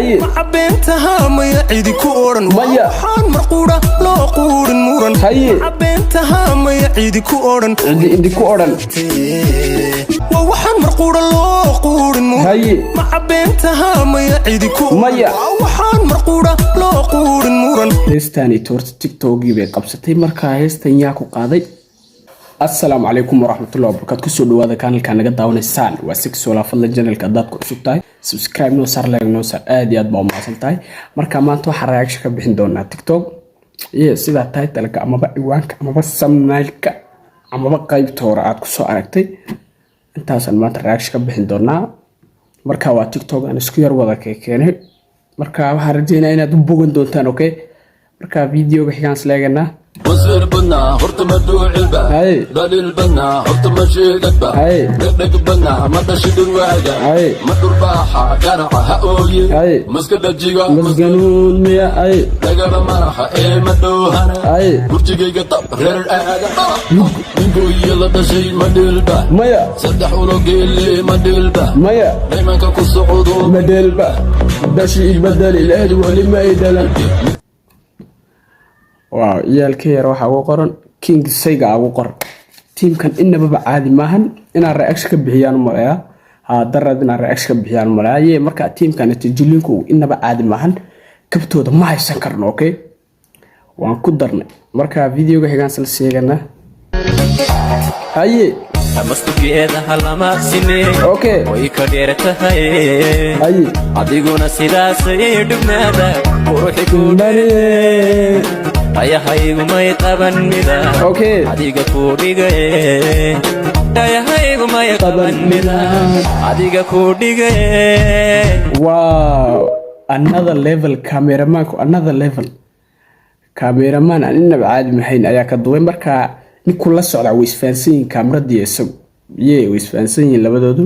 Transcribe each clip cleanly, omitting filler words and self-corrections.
هاي عبنتها ما يعيد كورن ميا حان مرقورة لا قورن مورن هاي عبنتها ما يعيد كورن عندي كورن وحان مرقورة لا قورن مورن هاي عبنتها ما يعيد كورن ميا وحان مرقورة لا قورن مورن هيستاني تورت تيك توكي بي قبستي marka heestan yaa ku qaaday assalaamu calaykum waraxmatullaahi wabarakaatuh kusoo dhawaada kanalka naga daawanaysaan waa sixola fadlan channelka dad ku cusub tahay subscribe noo sar like noo sar aad iyo aad baa u mahadsan tahay marka maanta waxa reaction ka bixin doonaa TikTok iyo sida title-ka ama ciwaanka ama thumbnail-ka ama qaybta hore aad ku soo aragtay intaasan maanta reaction ka bixin doonaa marka waa TikTok aan isku yar wada keenay marka waxaan rajaynayaa inaad u bogan doontaan okay marka videoga xigaan sleegana وزير بنا هرت مدوع البا دليل بنا هرت مشيد البا دق بنا ما تشد الواجع مدور باحة قرعة هقولي مسكت الجيغا مسجنون ميا دقر مرحة مدوهنا برجيجي قطب غير الآجا نقو يلا تشي مديل با ميا سدحوا له قيلي مديل با ميا دايما كاكو الصعودو مديل با داشي بدل الأهد ولي ما يدلن واو يالكير waxa uu qoran king sayga uu qoran teamkan inaba caadi maahan ina reaction ka bixiyaan malaya darad ina reaction ka bixiyaan malaya marka teamkan tijilinku inaba caadi maahan kabtooda ma haysan karno okay waan ku darnay marka videoga xigaan sal seegana haye amastugeeda halama sinee okay way ka dheertahay haye adiguna sidaas ay dhignaada ruuxi ku dare ayahaygu may qaban mida okay adiga ku dhigay ayahaygu may qaban mida adiga ku dhigay wow another level cameraman aan inaba caadi mahayn ayaa ka duway marka ninku la socda way isfaansan kaamradii isagu way isfaansan labadoodu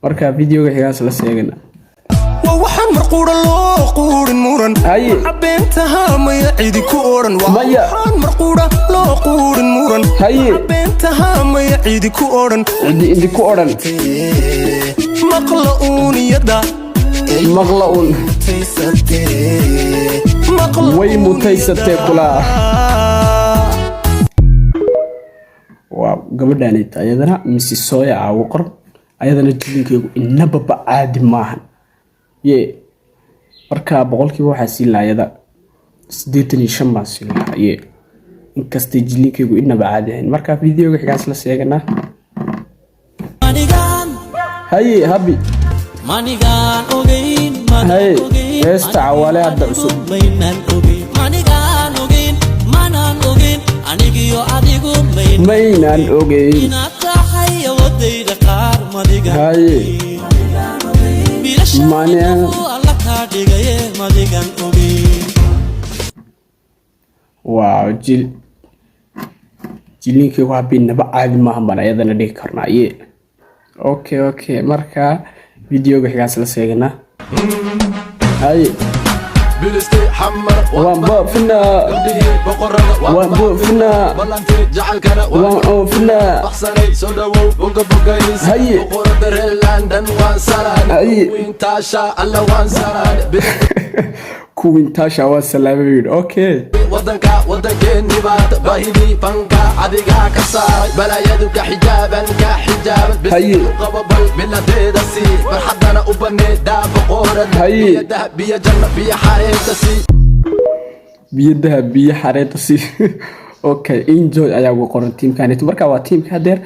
marka videoga xigaas la seegana وحان مرقورة لا قورن مورن عبنتها ما يعيد كورن وحان مرقورة لا قورن مورن عبنتها ما يعيد كورن عندي كورن مقلؤون يدا مقلؤون وي متيستي كلا واو gabadhani ayadana Mrs Soya aa qor ayadana jilinkeegu inaba caadi maahan marka boqolkiiba waxa siilayada 85 ma siilaye inkasta jilinkeegu inaba caadi ahayn marka videoga xigaas la seegana manigan haye habi manigan ogeyn heesta awale hadda cusub manigan ogeyn manan ogeyn anigiyo adigu maynan ogeyn tahay wadayda qaar manigan haye manigan alla ka dhigay manigan ogeyn wow jilinke waa binaba caadi maahan baan ayadana dhigi karnaa okay marka videoga xigaas la seegana haye بلستي حمر وانبوفنا بلانتي جعل كنا وانبوفنا بخسني سودو بوغا بوغايس هاي وقرد لندن وانسراد وين تاشا الله وانسراد كوين تاشا وانسراد اوكي ودنكين نبات باهدي فانكا عديقا كسار بلا يدك حجابا كحجاب هاي قببل بلا تيدسي فرحدنا أبني داب قورد هاي دهب بيا جنة بيا حاريتسي بيا حاريتسي اوكي enjoy ayaa ugu qoran teamkan marka waa teamka hadeer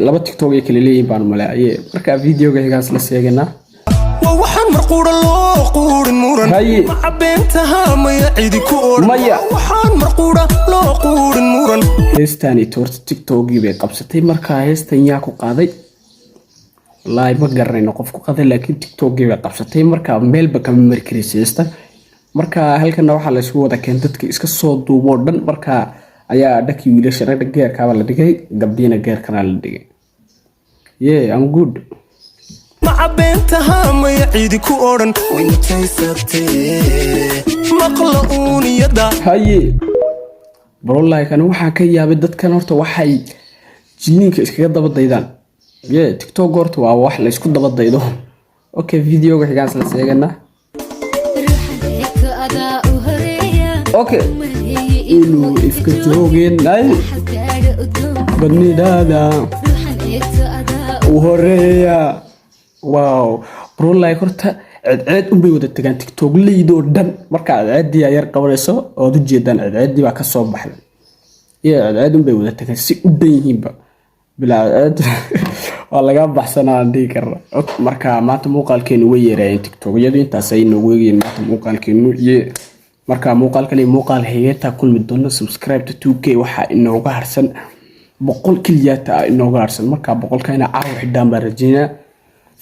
laba TikTok ay kala leeyihiin baan malaayay marka videoga xigaas la seegana وحان مرقورة لا قورن مورن عبنتها ما يعيد كورن وحان مرقورة لا قورن مورن heestani toorta TikTok bay qabsatay marka heestan yaa ku qaaday wallahi ma garanayno qof ku qaaday laakiin TikTok bay qabsatay marka meelba kama markiisaysta marka halkan waxa la isku wada keen dadka iska soo duubo dhan marka ayaa dhakii wiilasha rag geerka la dhigay gabdhiina geerkana la dhigay I'm good مع بنتها ما يعيد كورن وانت ستي مقلؤون يدا هاي والله كان waxaan ka yaabay dadkan horta waxay jininka iskaga daba daydaan TikTok horta waa wax la isku daba daydo اوكي فيديو حقان سلا سيغنا اوكي إلو إفكتوغين ناي بني دادا وهوريا واو برو لاي كورتا عاد أمبي ودا تجان تيك توك لي دور دم مركا عاد دي يار قبريسو أو دو جيدان عاد دي باكا صوب بحل يا عاد أمبي ودا تجان سي أبيهين با بلا عاد والله قاب بحسنا عندي كرة مركا ما تموقع كينو ويرين تيك توك يدو انتا سينو ويرين ما تموقع كينو يه marka muuqaalkani muuqaal hay'ata kulmi doona subscribe to 2k waxa inooga harsan 100 kiliyata inooga harsan marka 100 ka ina caaw xidaan baan rajayna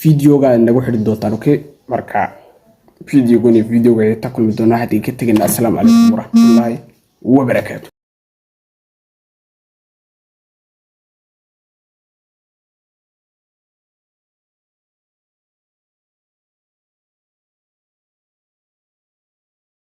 videoga inagu xidhi doontaan okay marka videoga hay'ata kulmi doona hadii ka tagin assalaamu alaykum wa rahmatullahi wa barakatuh